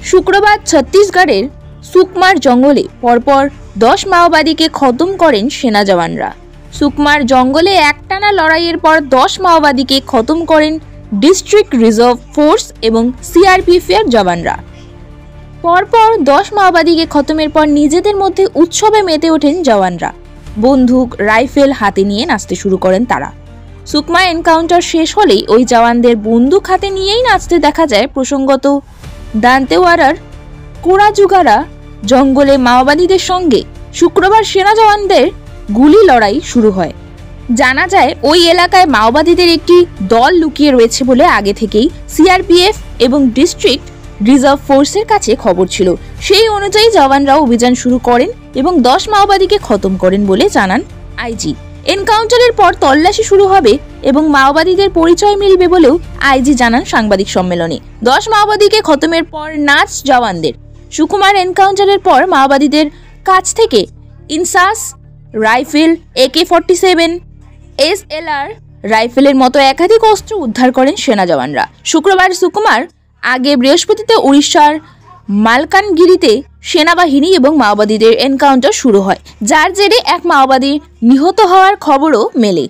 শুক্রবার ছত্তিশগড়ের সুকমার জঙ্গলে পরপর 10 মাওবাদীকে খতম করেন সেনা জওয়ানরা। সুকমার জঙ্গলে একটানা লড়াইয়ের পর 10 মাওবাদীকে খতম করেন ডিস্ট্রিক্ট রিজার্ভ ফোর্স এবং সিআরপিএফ এর জওয়ানরা। পরপর 10 মাওবাদীকে খতমের পর নিজেদের মধ্যে উৎসবে মেতে ওঠেন জওয়ানরা। বন্দুক রাইফেল হাতে নিয়ে নাচতে শুরু করেন তারা। সুকমা এনকাউন্টার শেষ হলেই ওই জওয়ানদের বন্দুক হাতে নিয়েই নাচতে দেখা যায়। প্রসঙ্গত, দান্তেওয়াড়ার কোড়াজুগারা জঙ্গলে মাওবাদীদের সঙ্গে শুক্রবার সেনা জওয়ানদের গুলি লড়াই শুরু হয়। জানা যায় ওই এলাকায় মাওবাদীদের একটি দল লুকিয়ে রয়েছে বলে আগে থেকেই সিআরপিএফ এবং ডিস্ট্রিক্ট রিজার্ভ ফোর্সের কাছে খবর ছিল। সেই অনুযায়ী জওয়ানরাও অভিযান শুরু করেন এবং 10 মাওবাদীকে খতম করেন বলে জানান আইজি। এনকাউন্টারের পর তল্লাশি শুরু হবে এবং মাওবাদীদের পরিচয় মিলবে বলেও আইজি জানান সাংবাদিক সম্মেলনে। 10 মাওবাদীকে খতমের পর নাচ জওয়ানদের। সুকুমার এনকাউন্টারের পর মাওবাদীদের কাছ থেকে ইনসাস রাইফেল, AK-47, SLR রাইফেলের মতো একাধিক অস্ত্র উদ্ধার করেন সেনা জওয়ানরা। শুক্রবার সুকুমার আগে বৃহস্পতিতে উড়িষ্যার মালকানগিরিতে সেনাবাহিনী এবং মাওবাদীদের এনকাউন্টার শুরু হয়, যার জেরে এক মাওবাদী নিহত হওয়ার খবরও মেলে।